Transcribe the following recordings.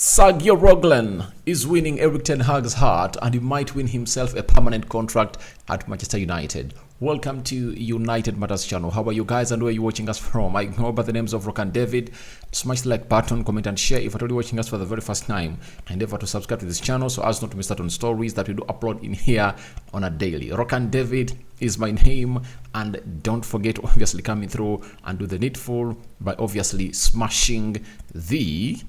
Sagnaroglan is winning Erik ten Hag's heart, and he might win himself a permanent contract at Manchester United. Welcome to United Matters channel. How are you guys and where are you watching us from? I go by the names of Rock and David. Smash the like button, comment and share if you're already watching us for the very first time. Endeavor to subscribe to this channel so as not to miss out on stories that we do upload in here on a daily. Rock and David is my name, and don't forget to obviously coming through and do the needful by obviously smashing the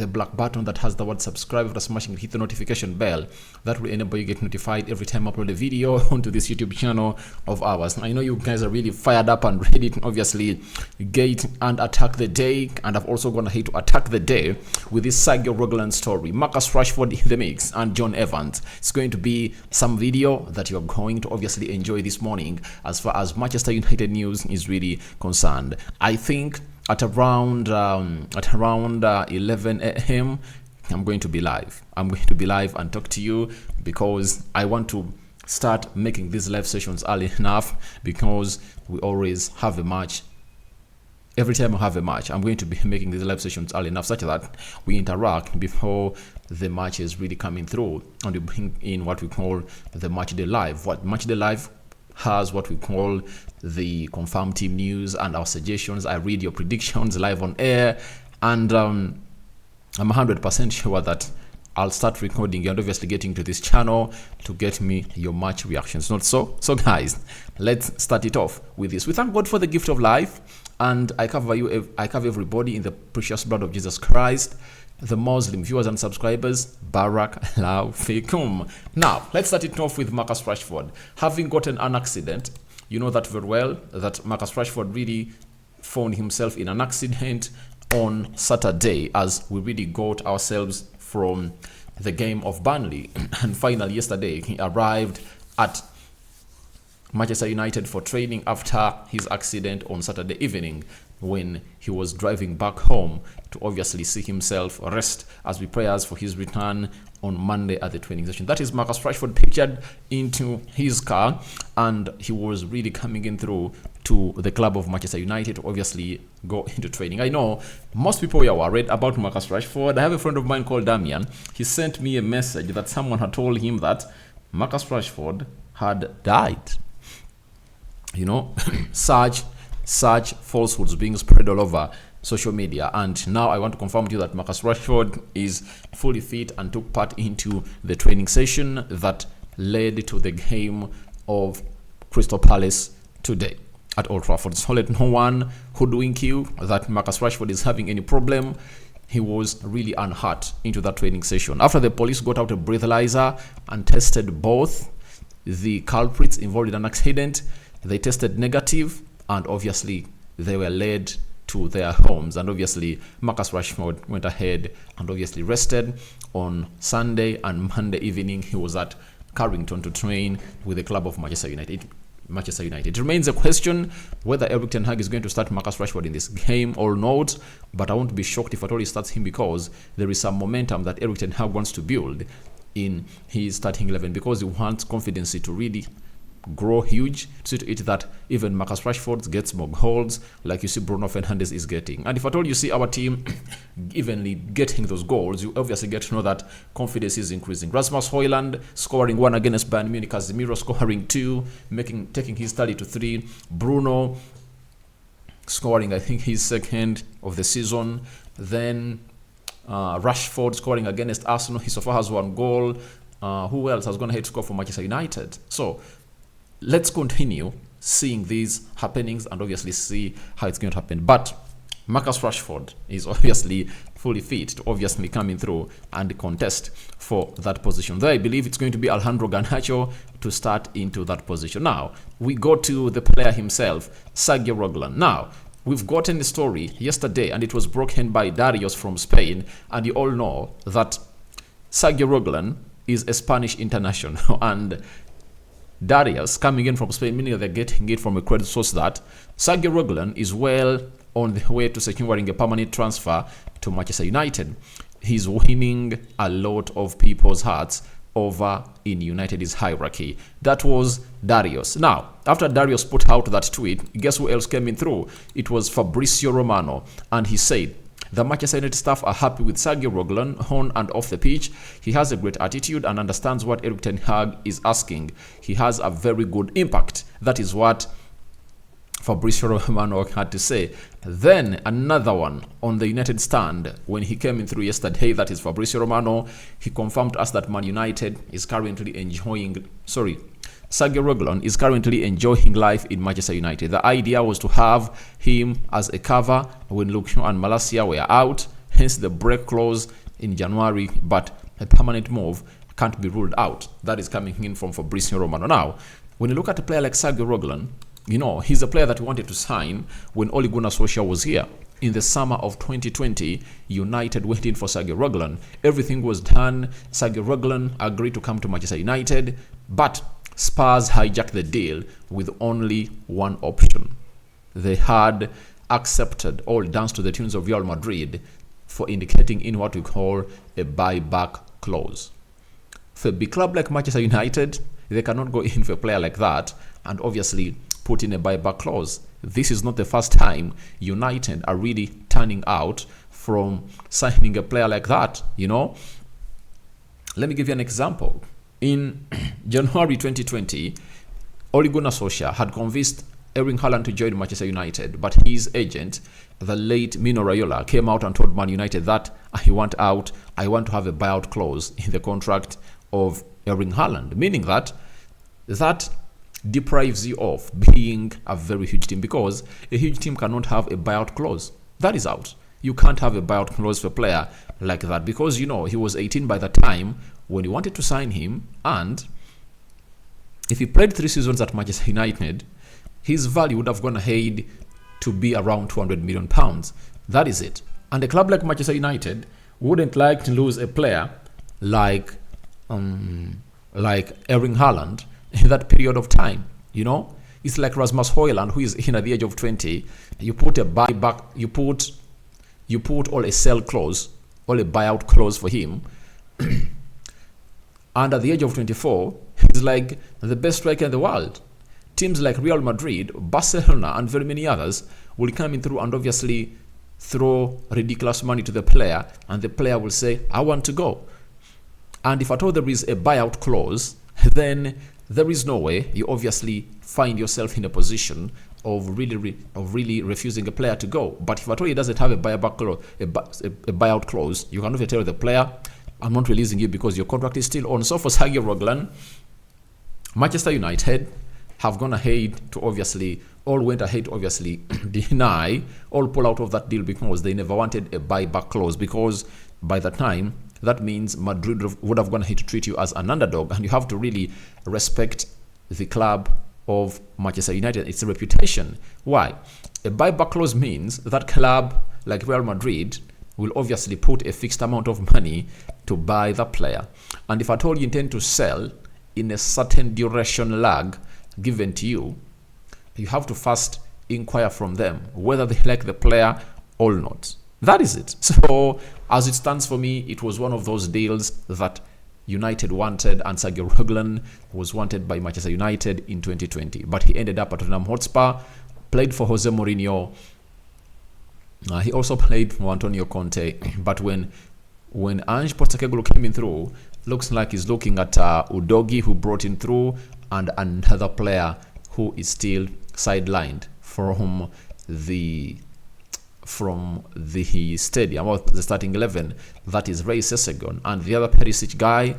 black button that has the word subscribe. After smashing it, hit the notification bell. That will enable you get notified every time I upload a video onto this YouTube channel of ours. I know you guys are really fired up and ready to obviously get and attack the day, and I've also gone ahead to attack the day with this Sergio Reguilon story. Marcus Rashford in the mix and John Evans. It's going to be some video that you're going to obviously enjoy this morning as far as Manchester United news is really concerned. I think at around 11 a.m. I'm going to be live. I'm going to be live and talk to you because I want to start making these live sessions early enough, because we always have a match. Every time I have a match, I'm going to be making these live sessions early enough such that we interact before the match is really coming through, and we bring in what we call the match day live. What match day live has what we call the confirmed team news and our suggestions. I read your predictions live on air, and I'm 100% sure that I'll start recording and obviously getting to this channel to get me your match reactions. Not so? So guys, let's start it off with this. We thank God for the gift of life, and I cover everybody in the precious blood of Jesus Christ. The Muslim viewers and subscribers, Barak Lau Fikum. Now, let's start it off with Marcus Rashford. Having gotten an accident, you know that very well, that Marcus Rashford really found himself in an accident on Saturday as we really got ourselves from the game of Burnley. And finally, yesterday, he arrived at Manchester United for training after his accident on Saturday evening, when he was driving back home to obviously see himself rest as we prayers for his return on Monday at the training session. That is Marcus Rashford pictured into his car, and he was really coming in through to the club of Manchester United to obviously go into training. I know most people are worried about Marcus Rashford. I have a friend of mine called Damian. He sent me a message that someone had told him that Marcus Rashford had died. You know, such falsehoods being spread all over social media, and now I want to confirm to you that Marcus Rashford is fully fit and took part into the training session that led to the game of Crystal Palace today at Old Trafford. So let no one hoodwink you that Marcus Rashford is having any problem. He was really unhurt into that training session. After the police got out a breathalyzer and tested both the culprits involved in an accident, they tested negative, and obviously they were led to their homes. And obviously Marcus Rashford went ahead and obviously rested on Sunday, and Monday evening he was at Carrington to train with the club of Manchester United. It remains a question whether Erik ten Hag is going to start Marcus Rashford in this game or not, but I won't be shocked if at all he starts him, because there is some momentum that Erik ten Hag wants to build in his starting 11, because he wants confidence to really grow huge, see to it that even Marcus Rashford gets more goals like you see Bruno Fernandes is getting. And if at all you see our team evenly getting those goals, you obviously get to know that confidence is increasing. Rasmus Højlund scoring 1 against Bayern Munich, Casemiro scoring 2, taking his tally to 3, Bruno scoring I think his second of the season, then Rashford scoring against Arsenal, he so far has 1 goal. Who else has gone ahead to score for Manchester United? So let's continue seeing these happenings and obviously see how it's going to happen. But Marcus Rashford is obviously fully fit to obviously coming through and contest for that position. There, I believe it's going to be Alejandro Garnacho to start into that position. Now, we go to the player himself, Sergio Reguilon. Now, we've gotten the story yesterday, and it was broken by Darius from Spain, and you all know that Sergio Reguilon is a Spanish international, and Darius coming in from Spain, meaning that they're getting it from a credit source that Sergio Reguilon is well on the way to securing a permanent transfer to Manchester United. He's winning a lot of people's hearts over in United's hierarchy. That was Darius. Now, after Darius put out that tweet, guess who else came in through? It was Fabrizio Romano, and he said, The Manchester United staff are happy with Sergio Reguilon on and off the pitch. He has a great attitude and understands what Erik ten Hag is asking. He has a very good impact. That is what Fabrizio Romano had to say. Then another one on the United stand when he came in through yesterday, that is Fabrizio Romano. He confirmed to us that Man United is currently Sergio Reguilon is currently enjoying life in Manchester United. The idea was to have him as a cover when Lucio and Malacia were out, hence the break clause in January, but a permanent move can't be ruled out. That is coming in from Fabrizio Romano. Now, when you look at a player like Sergio Reguilon, he's a player that we wanted to sign when Ole Gunnar Solskjaer was here. In the summer of 2020, United went in for Sergio Reguilon. Everything was done. Sergio Reguilon agreed to come to Manchester United, but Spurs hijacked the deal with only one option. They had accepted or danced to the tunes of Real Madrid for indicating in what we call a buyback clause. For a big club like Manchester United, they cannot go in for a player like that and obviously put in a buyback clause. This is not the first time United are really turning out from signing a player like that, Let me give you an example. In January 2020, Ole Gunnar Solskjaer had convinced Erling Haaland to join Manchester United, but his agent, the late Mino Raiola, came out and told Man United that I want out, I want to have a buyout clause in the contract of Erling Haaland, meaning that deprives you of being a very huge team, because a huge team cannot have a buyout clause. That is out. You can't have a buyout clause for a player like that, because he was 18 by the time when you wanted to sign him, and if he played 3 seasons at Manchester United, his value would have gone ahead to be around £200 million. That is it. And a club like Manchester United wouldn't like to lose a player like Erling Haaland in that period of time. It's like Rasmus Højlund, who is in at the age of 20. You put a buyback, you put all a sell clause, all a buyout clause for him. And at the age of 24, he's like the best striker in the world. Teams like Real Madrid, Barcelona, and very many others will come in through and obviously throw ridiculous money to the player, and the player will say, I want to go. And if at all there is a buyout clause, then there is no way you obviously find yourself in a position of really refusing a player to go. But if at all he doesn't have a buyback clause, a buyout clause, you can tell the player, I'm not releasing you because your contract is still on. So for Sergio Reguilon, Manchester United have gone ahead to deny, pull out of that deal because they never wanted a buyback clause, because by the time, that means Madrid would have gone ahead to treat you as an underdog, and you have to really respect the club of Manchester United, its reputation. Why? A buyback clause means that club like Real Madrid will obviously put a fixed amount of money to buy the player. And if at all you intend to sell in a certain duration lag given to you, you have to first inquire from them whether they like the player or not. That is it. So as it stands for me, it was one of those deals that United wanted, and Sergio Reguilon was wanted by Manchester United in 2020. But he ended up at Tottenham Hotspur, played for Jose Mourinho. He also played for Antonio Conte. But when Ange Postecoglou came in through, looks like he's looking at Udogie, who brought him through, and another player who is still sidelined from the stadium, or the starting 11, that is Ray Sessegnon, and the other Perisic guy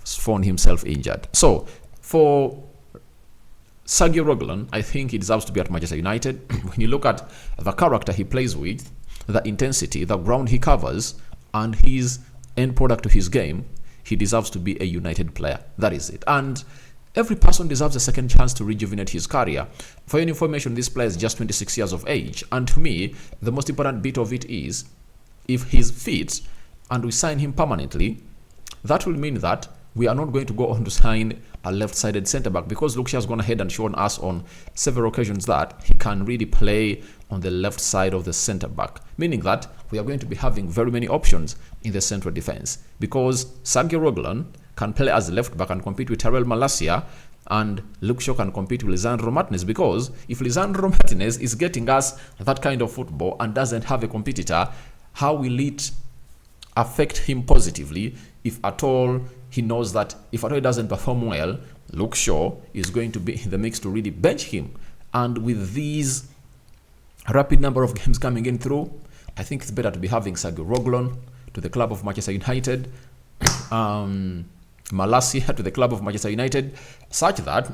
found himself injured. So for Sergio Reguilon, I think he deserves to be at Manchester United. When you look at the character he plays with, the intensity, the ground he covers, and his end product to his game, he deserves to be a United player. That is it. And every person deserves a second chance to rejuvenate his career. For your information, this player is just 26 years of age. And to me, the most important bit of it is, if he's fit and we sign him permanently, that will mean that we are not going to go on to sign a left-sided centre-back, because Luke has gone ahead and shown us on several occasions that he can really play on the left side of the centre-back, meaning that we are going to be having very many options in the central defence, because Sergio Reguilon can play as a left-back and compete with Tyrell Malacia, and Luke Shaw can compete with Lisandro Martinez, because if Lisandro Martinez is getting us that kind of football and doesn't have a competitor, How will it affect him positively if at all he knows that if at all he doesn't perform well, Luke Shaw is going to be in the mix to really bench him? And with these rapid number of games coming in through, I think it's better to be having Sergio Reguilon to the club of Manchester United, Malacia to the club of Manchester United, such that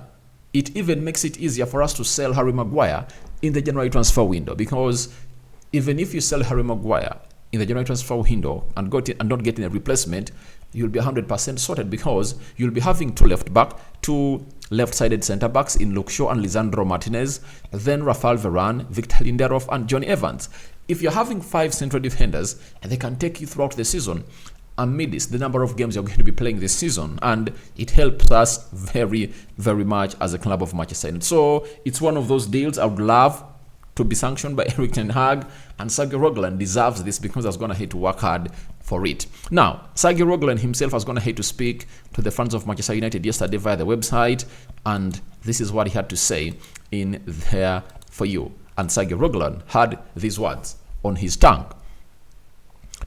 it even makes it easier for us to sell Harry Maguire in the January transfer window. Because even if you sell Harry Maguire in the January transfer window and not getting a replacement, you'll be 100% sorted, because you'll be having two left-sided centre-backs in Luke Shaw and Lisandro Martinez, then Rafael Varane, Victor Lindelof and Johnny Evans. If you're having 5 central defenders, and they can take you throughout the season amidst the number of games you're going to be playing this season, and it helps us very, very much as a club of Manchester United. So it's one of those deals I would love to be sanctioned by Erik ten Hag, and Sergio Reguilon deserves this because he's going to have to work hard for it. Now, Sergio Reguilon himself was going to have to speak to the fans of Manchester United yesterday via the website, and this is what he had to say in there for you. And Sergio Reguilon had these words on his tongue.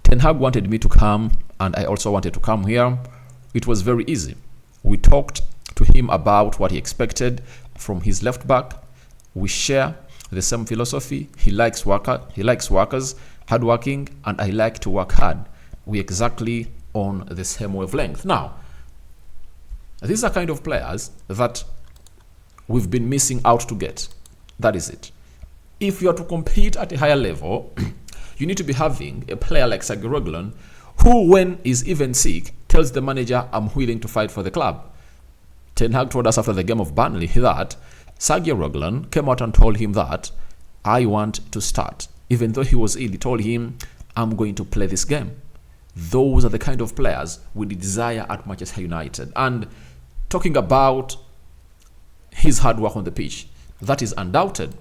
Ten Hag wanted me to come, and I also wanted to come here. It was very easy. We talked to him about what he expected from his left back. We share the same philosophy. He likes workers, hardworking, and I like to work hard. We're exactly on the same wavelength. Now, these are kind of players that we've been missing out to get. That is it. If you are to compete at a higher level, you need to be having a player like Sergio Reguilon, who, when he's even sick, tells the manager, I'm willing to fight for the club. Ten Hag told us after the game of Burnley that Sergio Reguilon came out and told him that I want to start. Even though he was ill, he told him, I'm going to play this game. Those are the kind of players we desire at Manchester United. And talking about his hard work on the pitch, that is undoubted.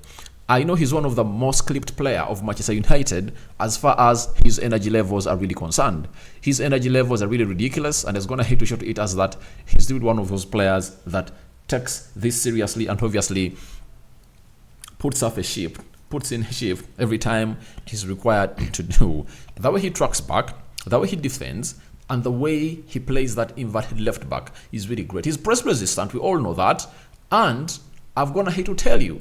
I know he's one of the most clipped player of Manchester United as far as his energy levels are really concerned. His energy levels are really ridiculous, and it's going to hate to show to it as that he's really one of those players that takes this seriously and obviously puts in a shift every time he's required to do. The way he tracks back, the way he defends, and the way he plays that inverted left back is really great. He's press resistant, we all know that. And I'm going to hate to tell you,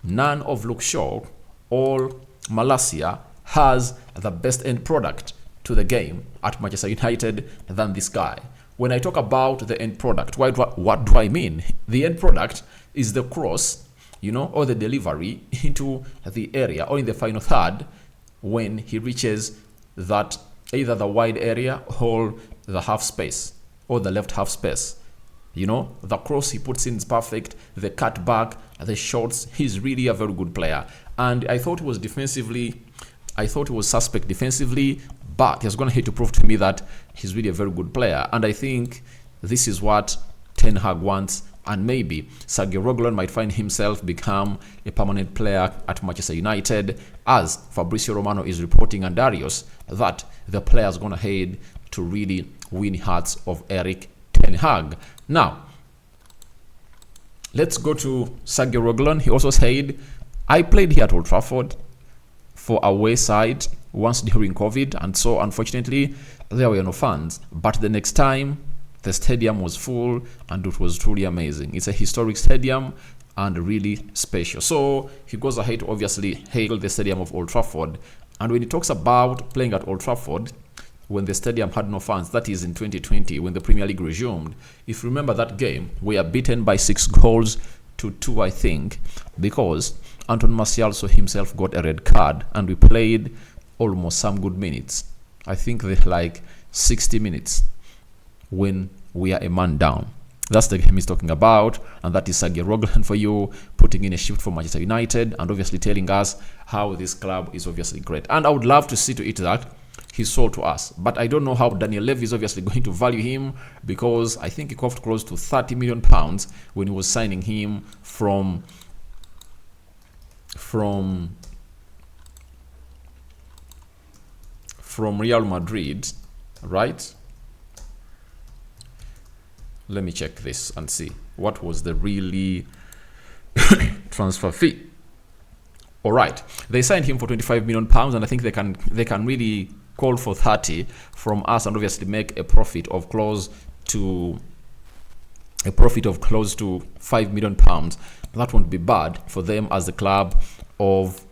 none of Luke Shaw or Malacia has the best end product to the game at Manchester United than this guy. When I talk about the end product, what do I mean? The end product is the cross, or the delivery into the area or in the final third when he reaches that either the wide area or the half space or the left half space. The cross he puts in is perfect. The cut back, the shots, he's really a very good player. And I thought he was suspect defensively, but he's going to have to prove to me that he's really a very good player. And I think this is what Ten Hag wants. And maybe Sergio Reguilon might find himself become a permanent player at Manchester United, as Fabrizio Romano is reporting, and Darius, that the player is going to head to really win hearts of Erik ten Hag. Now, let's go to Sergio Reguilon. He also said, I played here at Old Trafford for away side once during COVID, and so unfortunately there were no fans. But the next time, the stadium was full and it was truly amazing. It's a historic stadium and really special. So he goes ahead to obviously hail the stadium of Old Trafford. And when he talks about playing at Old Trafford, when the stadium had no fans, that is in 2020 when the Premier League resumed. If you remember that game, we are beaten by 6-2, I think, because Anton Martial himself got a red card and we played almost some good minutes. I think they like 60 minutes when we are a man down. That's the game he's talking about, and that is Sergio Reguilon for you, putting in a shift for Manchester United and obviously telling us how this club is obviously great. And I would love to see to it that he's sold to us, but I don't know how Daniel Levy is obviously going to value him, because I think he cost close to £30 million when he was signing him from Real Madrid, right? Let me check this and see what was the really transfer fee. All right, they signed him for £25 million, and I think they can really call for 30 from us, and obviously make a profit of close to £5 million. That won't be bad for them as the club of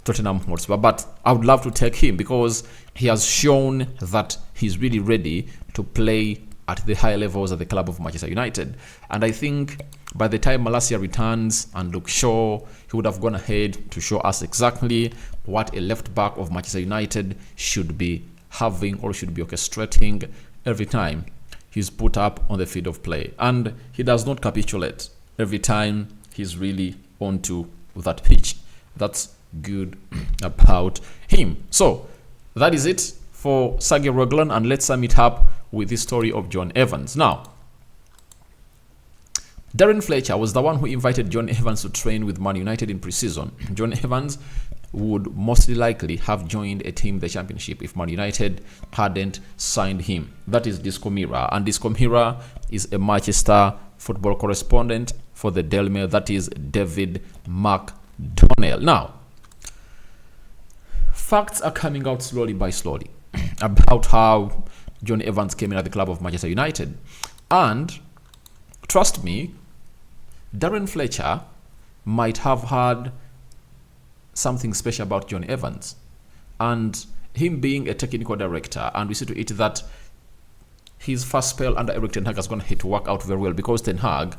Tottenham Hotspur. But I would love to take him because he has shown that he's really ready to play at the higher levels at the club of Manchester United. And I think by the time Malacia returns and Luke Shaw, he would have gone ahead to show us exactly what a left back of Manchester United should be having or should be orchestrating every time he's put up on the field of play. And he does not capitulate every time he's really onto that pitch. That's good about him. So that is it for Sergio Reguilon, and let's sum it up with the story of John Evans. Now, Darren Fletcher was the one who invited John Evans to train with Man United in pre-season. John Evans would mostly likely have joined a team in the Championship if Man United hadn't signed him. That is Disco Mira, and Disco Mira is a Manchester football correspondent for the Daily Mail. That is David McDonnell. Now, facts are coming out slowly by slowly about how John Evans came in at the club of Manchester United. And trust me, Darren Fletcher might have had something special about John Evans. And him being a technical director, and we see to it that his first spell under Eric Ten Hag has gone ahead to work out very well, because Ten Hag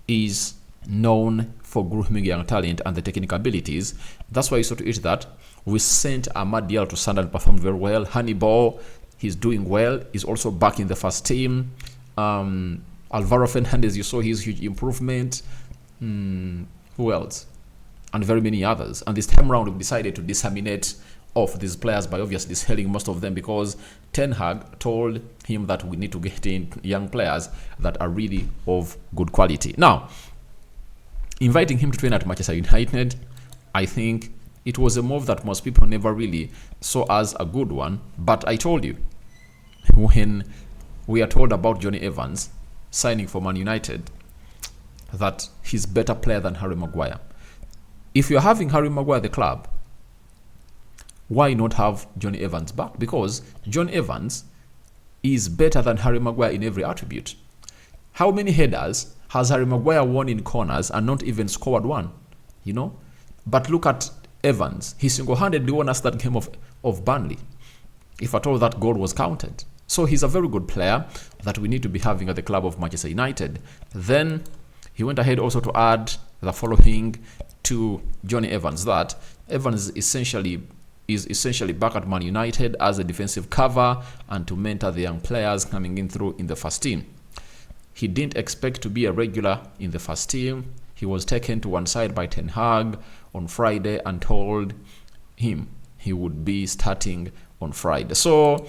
is known for grooming young talent and the technical abilities. That's why you saw to it that we sent Amad Diallo to Sunderland, performed very well. Hannibal, he's doing well. He's also back in the first team. Alvaro Fernandez, you saw his huge improvement. Who else? And very many others. And this time around, we decided to disseminate off these players by obviously selling most of them, because Ten Hag told him that we need to get in young players that are really of good quality. Now, inviting him to train at Manchester United, I think it was a move that most people never really saw as a good one. But I told you, when we are told about Johnny Evans signing for Man United, that he's a better player than Harry Maguire. If you're having Harry Maguire at the club, why not have Johnny Evans back? Because John Evans is better than Harry Maguire in every attribute. How many headers has Harry Maguire won in corners and not even scored one? You know? But look at Evans. He single-handedly won us that game of Burnley, if at all that goal was counted. So he's a very good player that we need to be having at the club of Manchester United. Then he went ahead also to add the following to Johnny Evans, that Evans is essentially back at Man United as a defensive cover and to mentor the young players coming in through in the first team. He didn't expect to be a regular in the first team. He was taken to one side by Ten Hag on Friday and told him he would be starting on Friday. So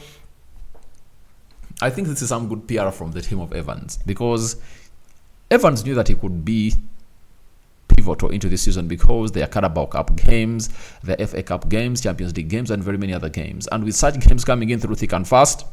I think this is some good PR from the team of Evans, because Evans knew that he could be pivotal into this season, because there are Carabao Cup games, the FA Cup games, Champions League games, and very many other games. And with such games coming in through thick and fast,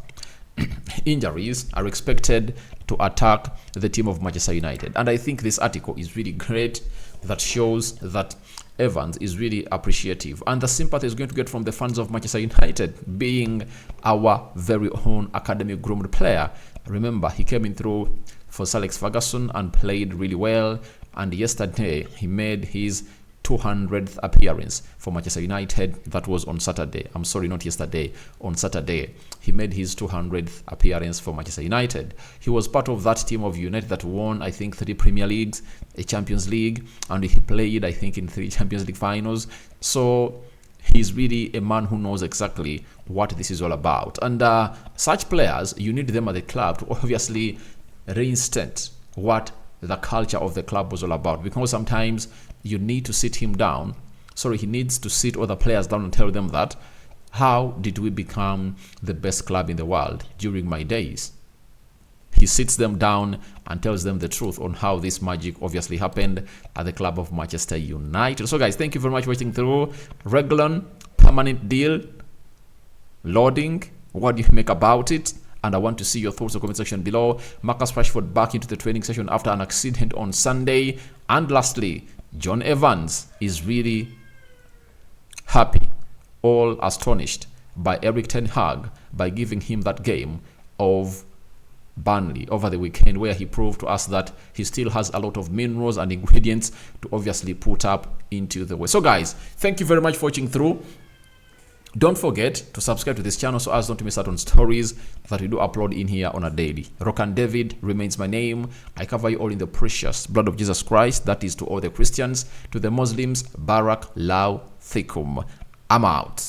injuries are expected to attack the team of Manchester United. And I think this article is really great, that shows that Evans is really appreciative, and the sympathy is going to get from the fans of Manchester United, being our very own academy groomed player. Remember, he came in through for Sir Alex Ferguson and played really well, and yesterday he made his 200th appearance for Manchester United. That was on Saturday. I'm sorry, not yesterday. On Saturday, he made his 200th appearance for Manchester United. He was part of that team of United that won, I think, 3 Premier Leagues, a Champions League, and he played, I think, in 3 Champions League finals. So he's really a man who knows exactly what this is all about. And such players, you need them at the club to obviously reinstate what the culture of the club was all about, because sometimes you need to sit him down. Sorry, he needs to sit other players down and tell them that, how did we become the best club in the world during my days? He sits them down and tells them the truth on how this magic obviously happened at the club of Manchester United. So guys, thank you very much for watching through. Reguilon, permanent deal, loading. What do you make about it? And I want to see your thoughts in the comment section below. Marcus Rashford back into the training session after an accident on Sunday. And lastly, John Evans is really happy, all astonished by Erik ten Hag by giving him that game of Burnley over the weekend, where he proved to us that he still has a lot of minerals and ingredients to obviously put up into the way. So guys, thank you very much for watching through. Don't forget to subscribe to this channel so as not to miss out on stories that we do upload in here on a daily. Rokan David remains my name. I cover you all in the precious blood of Jesus Christ. That is to all the Christians. To the Muslims, Barak Lau Thikum. I'm out.